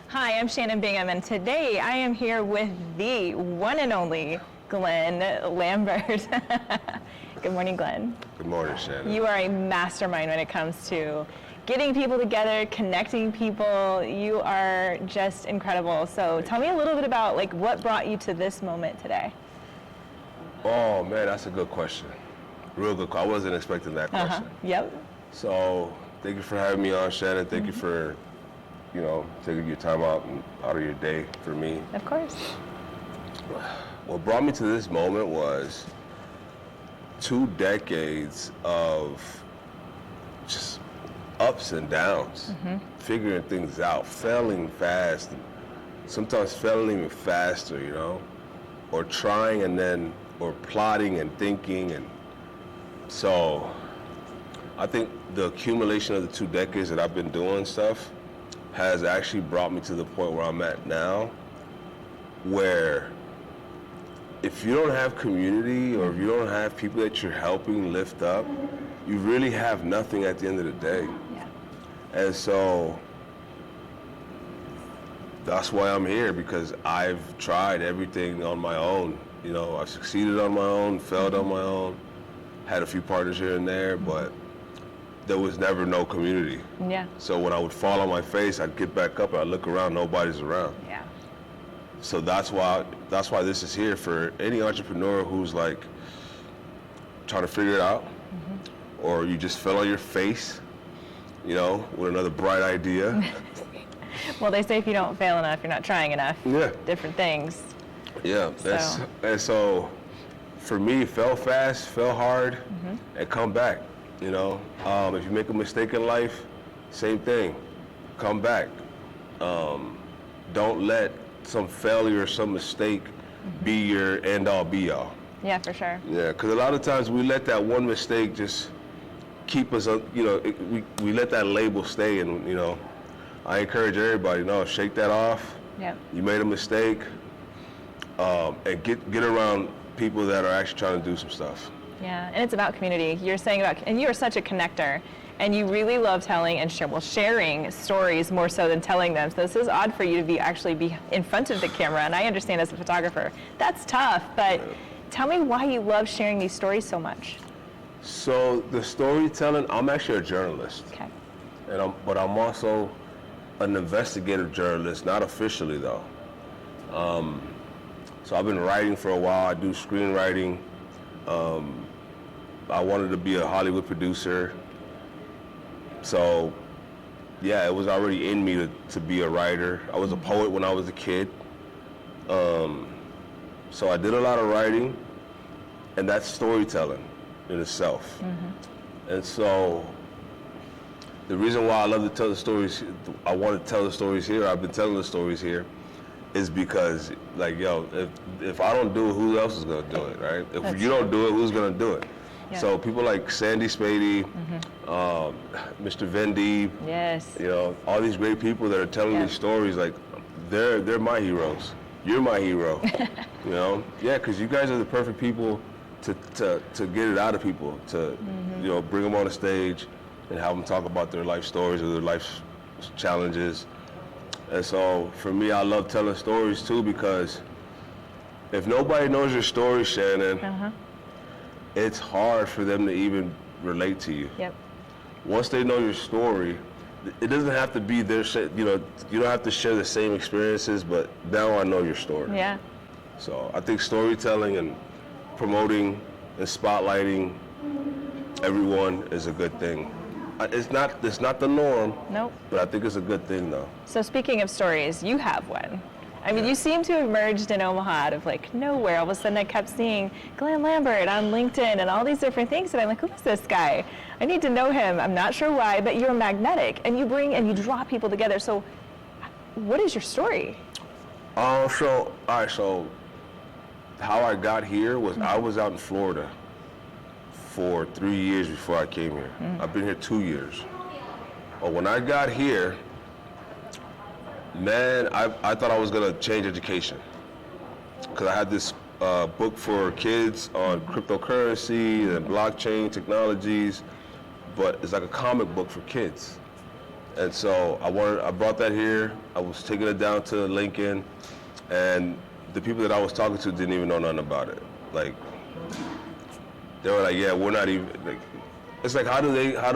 Hi, I'm Shannon Bingham, and today I am here with the one and only Glen Lambert. Good morning, Glen. Good morning, Shannon. You are a mastermind when it comes to getting people together, connecting people. You are just incredible. So tell me a little bit about what brought you to this moment today. Oh man, that's a good question. Real good question. I wasn't expecting that question. Yep. So thank you for having me on, Shannon. Thank you for, taking your time out of your day for me. Of course. What brought me to this moment was 2 decades of just ups and downs, figuring things out, failing fast, sometimes failing even faster, or trying or plotting and thinking. And so I think the accumulation of the 2 decades that I've been doing stuff has actually brought me to the point where I'm at now, where if you don't have community or if you don't have people that you're helping lift up, you really have nothing at the end of the day. Yeah. And so that's why I'm here, because I've tried everything on my own. I've succeeded on my own, failed on my own, had a few partners here and there, but there was never no community. Yeah. So when I would fall on my face, I'd get back up and I'd look around, nobody's around. Yeah. So that's why this is here for any entrepreneur who's trying to figure it out, or you just fell on your face, with another bright idea. Well, they say if you don't fail enough, you're not trying enough. Yeah. Different things. Yeah. And so for me, fail fast, fail hard, and come back. If you make a mistake in life, same thing, come back. Don't let some failure or some mistake be your end-all be-all. Yeah, for sure. Yeah, because a lot of times we let that one mistake just keep us, we let that label stay, and I encourage everybody, shake that off. Yeah. You made a mistake, and get around people that are actually trying to do some stuff. Yeah, and it's about community. You're saying and you are such a connector, and you really love telling and sharing stories more so than telling them. So this is odd for you to actually be in front of the camera, and I understand as a photographer, that's tough, but tell me why you love sharing these stories so much. So the storytelling, I'm actually a journalist. Okay. But I'm also an investigative journalist, not officially though. So I've been writing for a while. I do screenwriting. I wanted to be a Hollywood producer. So yeah, it was already in me to be a writer. I was a poet when I was a kid. So I did a lot of writing, and that's storytelling in itself. And so the reason why I love to tell the stories, I want to tell the stories here, I've been telling the stories here, is because if I don't do it, who else is going to do it, right? If you don't do it, who's going to do it? Yeah. So people like Sandy Spady, Mr. Vendeeb, yes, all these great people that are telling these stories, they're my heroes. You're my hero. Yeah, because you guys are the perfect people to get it out of people, to bring them on a stage and have them talk about their life stories or their life challenges. And so for me, I love telling stories too, because if nobody knows your story, Shannon, it's hard for them to even relate to you. Yep. Once they know your story, it doesn't have to be their, you don't have to share the same experiences, but now I know your story. Yeah. So I think storytelling and promoting and spotlighting everyone is a good thing. It's not the norm. Nope. But I think it's a good thing though. So speaking of stories, you have one. I mean, you seem to have emerged in Omaha out of nowhere. All of a sudden I kept seeing Glen Lambert on LinkedIn and all these different things, and I'm like, who is this guy? I need to know him. I'm not sure why, but you're magnetic, and you bring and you draw people together. So what is your story? So how I got here was I was out in Florida for 3 years before I came here. I've been here 2 years. But when I got here, man, I thought I was gonna change education, because I had this book for kids on cryptocurrency and blockchain technologies, but it's like a comic book for kids. And so I brought that here. I was taking it down to Lincoln, and the people that I was talking to didn't even know nothing about it. Like, they were like, yeah, we're not even, like, it's like, how do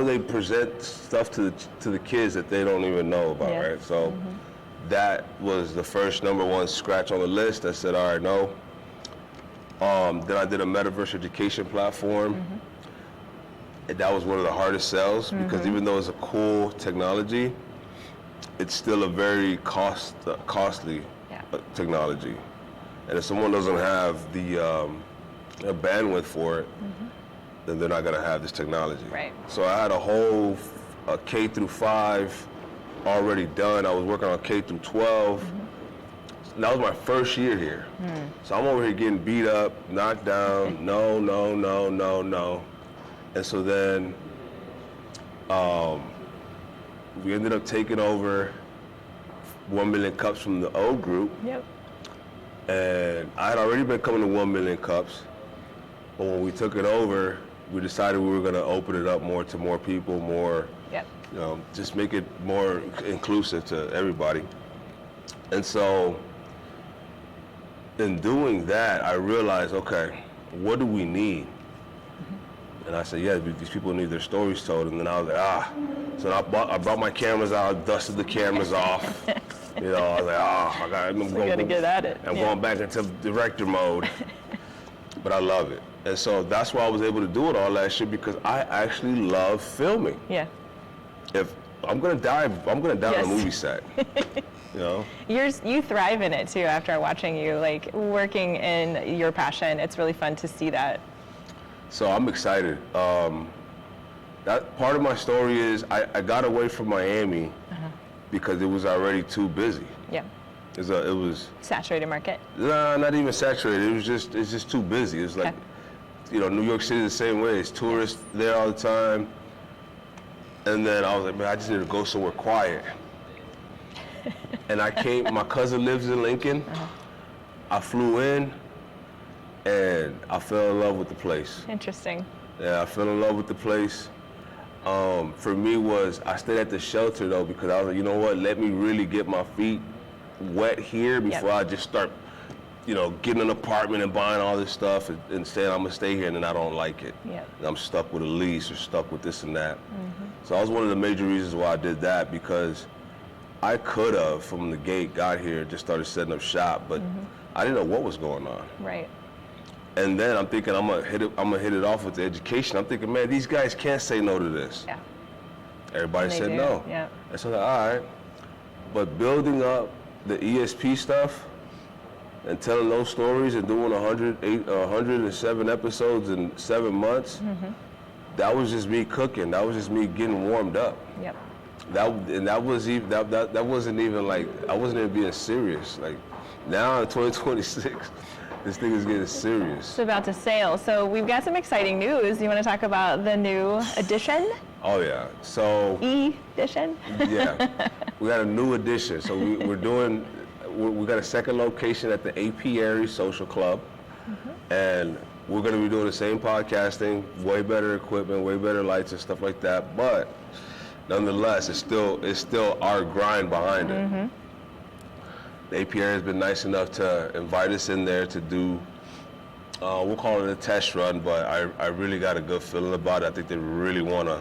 they present stuff to the kids that they don't even know about, Yeah. right? So that was the first #1 scratch on the list. I said, all right, no. Then I did a metaverse education platform. And that was one of the hardest sells because even though it's a cool technology, it's still a very costly technology. And if someone doesn't have the bandwidth for it, then they're not going to have this technology. Right. So I had a whole K through 5 already done. I was working on K through 12. And that was my first year here. So I'm over here getting beat up, knocked down, no. And so then we ended up taking over 1 Million Cups from the old group. Yep. And I had already been coming to 1 Million Cups. But when we took it over, we decided we were going to open it up more to more people, more, just make it more inclusive to everybody. And so in doing that, I realized, okay, what do we need? And I said, yeah, these people need their stories told. And then I was like, So I brought my cameras out, dusted the cameras off. I was like, I'm going to get at it. I'm going back into director mode. But I love it. And so that's why I was able to do it all last year, because I actually love filming. Yeah. If I'm gonna die on a movie set. You thrive in it too. After watching you like working in your passion, it's really fun to see that. So I'm excited. That part of my story is I got away from Miami because it was already too busy. Yeah. It was saturated market. Nah, not even saturated. It's just too busy. It's like, New York City the same way. It's tourists there all the time. And then I was like, man, I just need to go somewhere quiet. And I came, my cousin lives in Lincoln. I flew in and I fell in love with the place. Interesting. Yeah, I fell in love with the place. For me I stayed at the shelter though, because I was like, you know what, let me really get my feet wet here before I just start, getting an apartment and buying all this stuff and saying I'm gonna stay here and then I don't like it. Yeah. And I'm stuck with a lease or stuck with this and that. So that was one of the major reasons why I did that, because I could have from the gate got here and just started setting up shop, but I didn't know what was going on. Right. And then I'm thinking I'm gonna hit it off with the education. I'm thinking, man, these guys can't say no to this. Yeah. Everybody said no. Yeah. And so I was like, all right. But building up the ESP stuff and telling those stories and doing 107 episodes in 7 months, that was just me cooking. That was just me getting warmed up. Yep. That wasn't even like, I wasn't even being serious. Like now in 2026, this thing is getting serious. It's about to sail. So we've got some exciting news. You want to talk about the new edition? Oh yeah. So edition? Yeah. We got a new edition. So we got a second location at the Apiary Social Club, and we're going to be doing the same podcasting, way better equipment, way better lights and stuff like that. But nonetheless, it's still our grind behind it. The Apiary has been nice enough to invite us in there to do, we'll call it a test run, but I really got a good feeling about it. I think they really want to,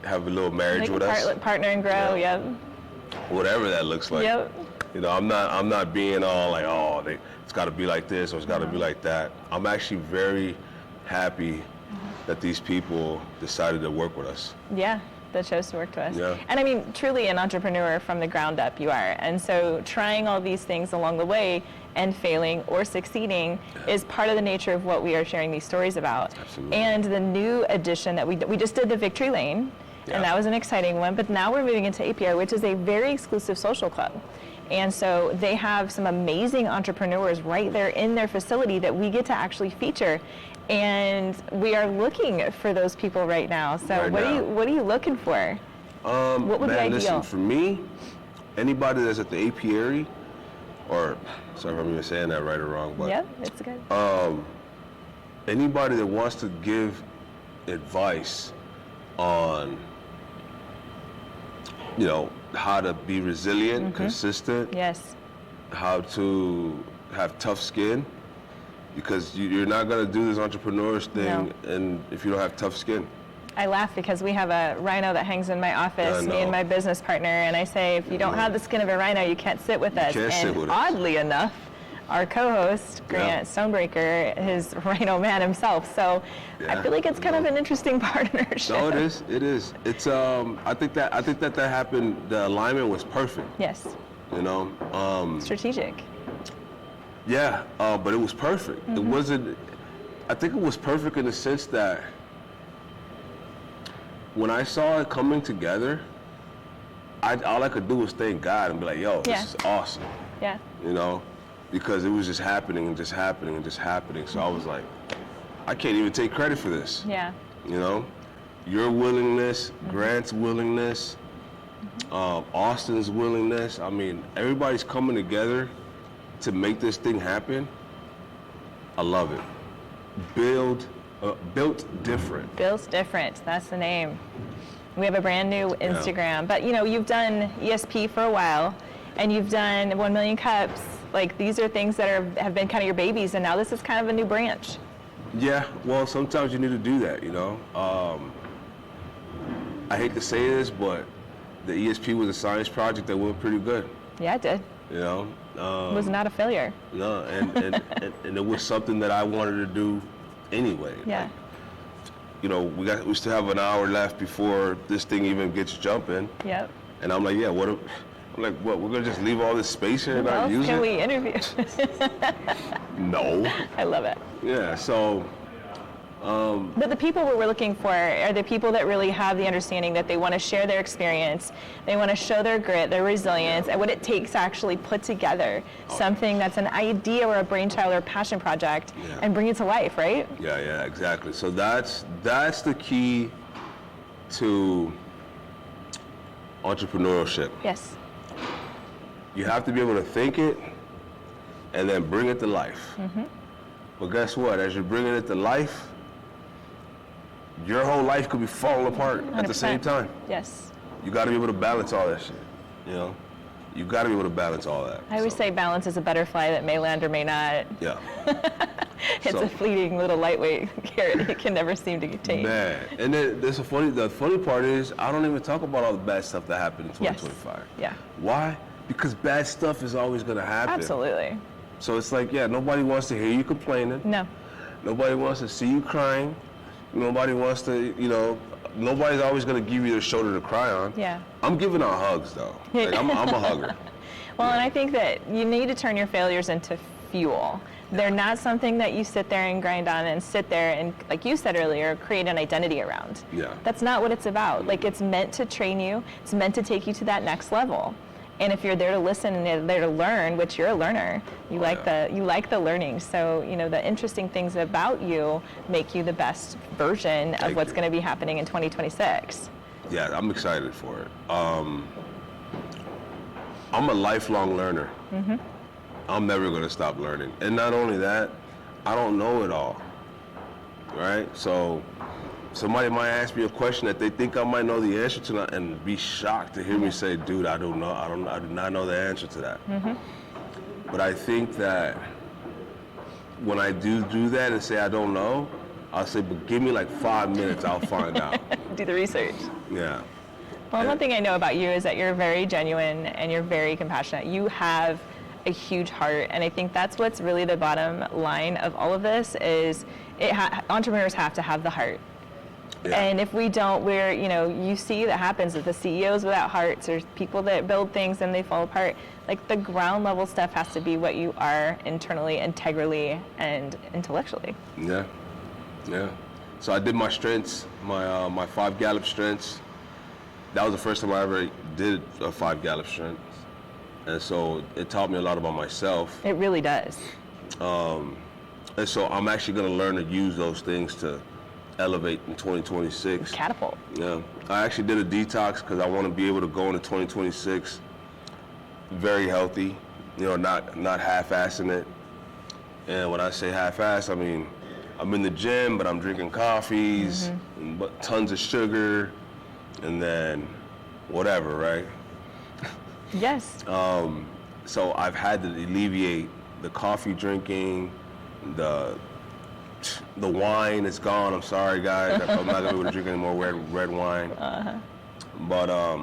have a little marriage with us. Partner and grow, yep. Whatever that looks like. Yep. I'm not being all like, it's got to be like this or it's got to be like that. I'm actually very happy that these people decided to work with us. Yeah, that chose to work to us. Yeah. And I mean, truly an entrepreneur from the ground up you are. And so trying all these things along the way and failing or succeeding is part of the nature of what we are sharing these stories about. Absolutely. And the new edition that we just did, the Victory Lane, and that was an exciting one, but now we're moving into APR, which is a very exclusive social club. And so they have some amazing entrepreneurs right there in their facility that we get to actually feature. And we are looking for those people right now. So what are you looking for? What would be ideal? Listen, for me, anybody that's at the Apiary, or sorry if I'm even saying that right or wrong, but yeah, it's good. Anybody that wants to give advice on you know, how to be resilient, consistent, Yes. how to have tough skin, because you're not going to do this entrepreneurs thing and if you don't have tough skin. I laugh because we have a rhino that hangs in my office, me and my business partner, and I say, if you don't have the skin of a rhino, you can't sit with us. And oddly enough, our co-host, Grant Stonebreaker, is Rhino Man himself. So I feel like it's kind of an interesting partnership. No, it is. It is. It's I think that happened. The alignment was perfect. Yes. You know. Strategic. Yeah, but it was perfect. It wasn't. I think it was perfect in the sense that when I saw it coming together, all I could do was thank God and be like, "Yo, this is awesome." Yeah. You know. Because it was just happening and just happening and just happening. So I was like, I can't even take credit for this. Yeah. You know, your willingness, Grant's willingness, Austin's willingness. I mean, everybody's coming together to make this thing happen. I love it. Built different. Built different. That's the name. We have a brand new Instagram, but you know, you've done ESP for a while, and you've done 1 Million Cups. Like, these are things that have been kind of your babies, and now this is kind of a new branch. Yeah, well, sometimes you need to do that, you know. I hate to say this, but the ESP was a science project that went pretty good. Yeah, it did. You know. It was not a failure. No, and it was something that I wanted to do anyway. Yeah. Like, you know, we still have an hour left before this thing even gets jumping. Yep. And I'm like, I'm like, what? We're gonna just leave all this space here and not use it? Can we interview? No. I love it. Yeah. So. But the people we're looking for are the people that really have the understanding that they want to share their experience, they want to show their grit, their resilience, and what it takes to actually put together something that's an idea or a brainchild or a passion project and bring it to life, right? Yeah, exactly. So that's the key to entrepreneurship. Yes. You have to be able to think it and then bring it to life. But guess what? As you're bringing it to life, your whole life could be falling apart 100%. At the same time. Yes. You got to be able to balance all that shit. You know, you got to be able to balance all that. I always say balance is a butterfly that may land or may not. Yeah. It's a fleeting little lightweight carrot. It can never seem to contain. Man, and then the funny part is I don't even talk about all the bad stuff that happened in 2025. Yes. Yeah. Why? Because bad stuff is always going to happen. Absolutely. So it's like, nobody wants to hear you complaining. No. Nobody wants to see you crying. Nobody wants to, nobody's always going to give you their shoulder to cry on. Yeah. I'm giving out hugs, though. Like, I'm a hugger. Well, and I think that you need to turn your failures into fuel. They're not something that you sit there and grind on and sit there and, like you said earlier, create an identity around. Yeah. That's not what it's about. Like, it's meant to train you. It's meant to take you to that next level. And if you're there to listen and you're there to learn, which you're a learner, you like the learning. So, the interesting things about you make you the best version of what's going to be happening in 2026. Yeah, I'm excited for it. I'm a lifelong learner. I'm never going to stop learning. And not only that, I don't know it all, right? So somebody might ask me a question that they think I might know the answer to, and be shocked to hear me say, dude, I do not know the answer to that. But I think that when I do that and say I don't know, I'll say, but give me like 5 minutes, I'll find out. Do the research. Yeah. Well, one thing I know about you is that you're very genuine and you're very compassionate. You have a huge heart, and I think that's what's really the bottom line of all of this is entrepreneurs have to have the heart. Yeah. And if we don't, you see that happens with the CEOs without hearts, or people that build things and they fall apart. Like, the ground level stuff has to be what you are internally, integrally, and intellectually. Yeah. So I did my strengths, my 5 Gallup strengths. That was the first time I ever did a 5 Gallup strengths. And so it taught me a lot about myself. It really does. And so I'm actually going to learn to use those things to elevate in 2026. Catapult. Yeah. I actually did a detox because I want to be able to go into 2026 very healthy, not half-assing it. And when I say half-ass, I mean, I'm in the gym, but I'm drinking coffees, and tons of sugar, and then whatever, right? Yes. So I've had to alleviate the coffee drinking, the wine is gone. I'm sorry, guys. I'm not gonna be able to drink any more red wine. But I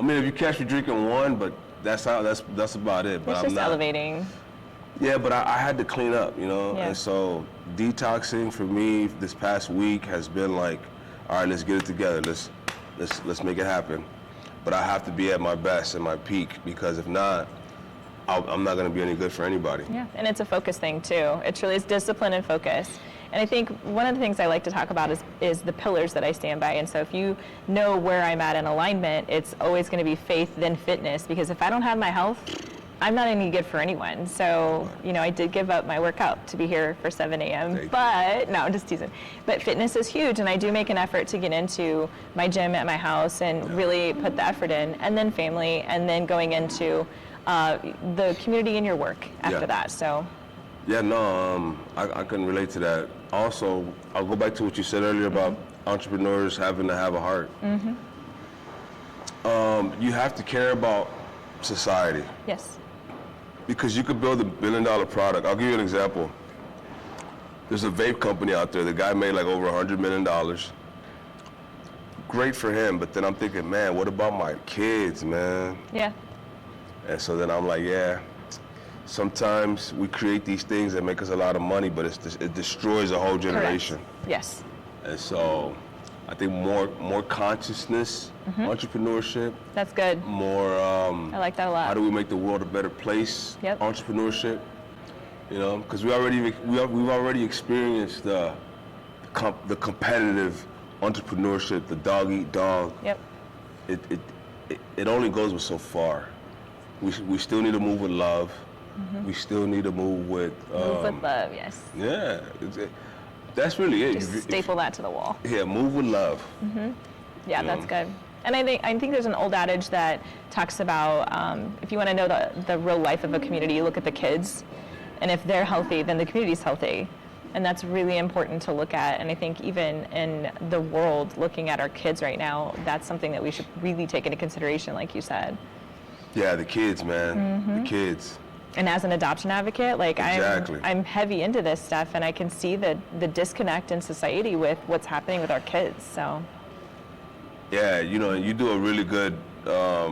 mean, if you catch me drinking one, but that's about it. But It's I'm just not elevating. Yeah, but I had to clean up, you know? Yeah. And so detoxing for me this past week has been like, all right, let's get it together. Let's make it happen. But I have to be at my best and my peak, because if not, I'm not going to be any good for anybody. Yeah, and it's a focus thing too. It truly is discipline and focus. And I think one of the things I like to talk about is the pillars that I stand by. And so if you know where I'm at in alignment, it's always going to be faith, then fitness. Because if I don't have my health, I'm not any good for anyone. So, you know, I did give up my workout to be here for 7 a.m. But, no, I'm just teasing. But fitness is huge, and I do make an effort to get into my gym at my house and really put the effort in. And then family, and then going into the community in your work after that. So. Yeah, no, I can relate to that. Also, I'll go back to what you said earlier about entrepreneurs having to have a heart. You have to care about society. Yes. Because you could build $1 billion product. I'll give you an example. There's a vape company out there. The guy made like over $100 million. Great for him, but then I'm thinking, man, what about my kids, man? Yeah. And so then I'm like, yeah, sometimes we create these things that make us a lot of money, but it destroys a whole generation. Correct. Yes. And so I think more consciousness, entrepreneurship. That's good. More, I like that a lot. how do we make the world a better place? Yep. Entrepreneurship. You know, because we've already experienced the competitive entrepreneurship, the dog eat dog. Yep. It only goes with so far. We still need to move with love. We still need to move with Move with love, yes. Yeah, that's really it. Just staple that to the wall. Yeah, move with love. Yeah, that's good. And I think there's an old adage that talks about if you want to know the real life of a community, you look at the kids, and if they're healthy, then the community's healthy. And that's really important to look at. And I think even in the world, looking at our kids right now, that's something that we should really take into consideration, like you said. Yeah, the kids, man. The kids. And as an adoption advocate, like Exactly. I'm heavy into this stuff, and I can see the disconnect in society with what's happening with our kids. So. Yeah, you know, you do a really good. I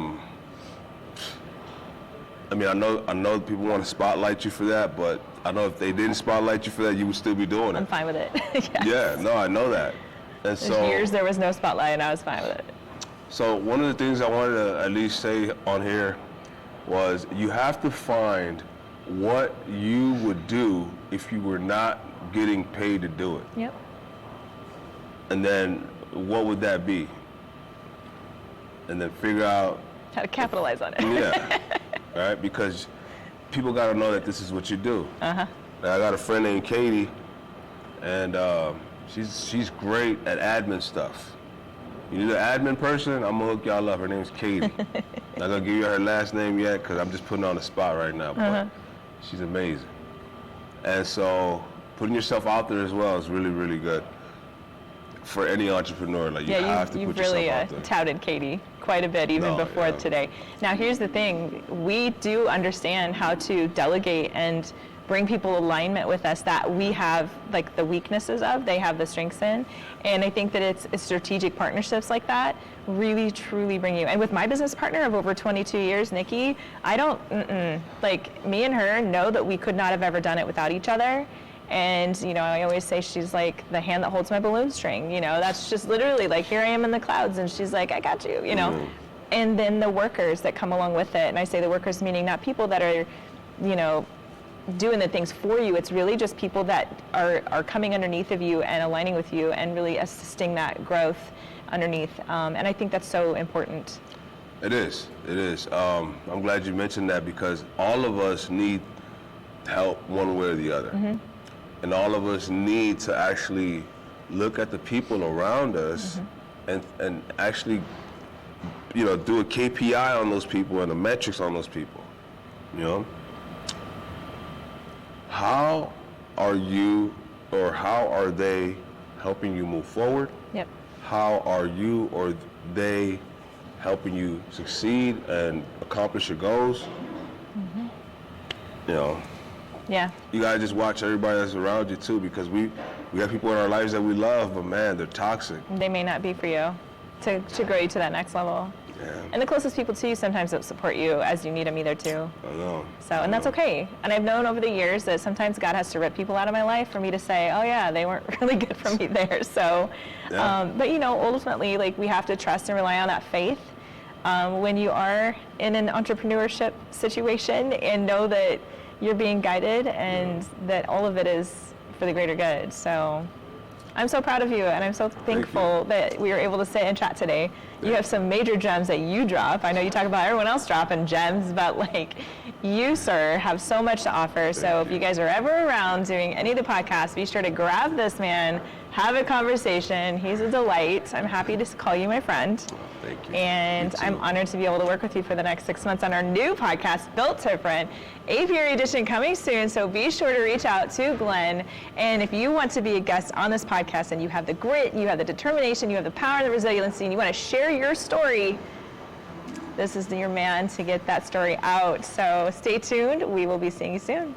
mean, I know people want to spotlight you for that, but I know if they didn't spotlight you for that, you would still be doing it. I'm fine with it. Yes. Yeah, no, I know that. And There's so years there was no spotlight, and I was fine with it. So one of the things I wanted to at least say on here was you have to find what you would do if you were not getting paid to do it. Yep. And then what would that be? And then figure out How to capitalize on it. yeah, right? Because people got to know that this is what you do. I got a friend named Katie, and she's great at admin stuff. You need an admin person? I'm gonna hook y'all up. Her name's Katie. Not gonna give you her last name yet because I'm just putting her on the spot right now. But she's amazing. And so putting yourself out there as well is really, really good for any entrepreneur. Like you have to you've put yourself really out there. touted Katie quite a bit even before today. Now here's the thing, we do understand how to delegate and bring people alignment with us that we have like the weaknesses of, they have the strengths in. And I think that it's strategic partnerships like that really truly bring you. And with my business partner of over 22 years, Nikki, I don't, like me and her know that we could not have ever done it without each other. And, you know, I always say she's like the hand that holds my balloon string, you know, that's just literally like, here I am in the clouds, and she's like, I got you, you know. And then the workers that come along with it, and I say the workers meaning not people that are, you know, doing the things for you, it's really just people that are coming underneath of you and aligning with you and really assisting that growth underneath. And I think that's so important. It is. I'm glad you mentioned that because all of us need help one way or the other. And all of us need to actually look at the people around us and actually, you know, do a KPI on those people and the metrics on those people, you know? How are you or how are they helping you move forward? Yep. How are you or they helping you succeed and accomplish your goals, you know, Yeah. you gotta just watch everybody that's around you too, because we have people in our lives that we love, but man, they're toxic. They may not be for you to grow you to that next level. Yeah. And the closest people to you sometimes don't support you as you need them either too. I know. So, and that's okay. And I've known over the years that sometimes God has to rip people out of my life for me to say, oh yeah, they weren't really good for me there. So, Yeah. but you know, ultimately, like we have to trust and rely on that faith when you are in an entrepreneurship situation, and know that you're being guided and that all of it is for the greater good. So I'm so proud of you, and I'm so thankful that we were able to sit and chat today. You have some major gems that you drop. I know you talk about everyone else dropping gems, but like you, sir, have so much to offer. So if you guys are ever around doing any of the podcasts, be sure to grab this man, have a conversation. He's a delight. I'm happy to call you my friend. Thank you. And I'm honored to be able to work with you for the next 6 months on our new podcast, Built Different, apiary edition coming soon. So be sure to reach out to Glen. And if you want to be a guest on this podcast and you have the grit, you have the determination, you have the power and the resiliency, and you want to share your story, this is your man to get that story out. So stay tuned. We will be seeing you soon.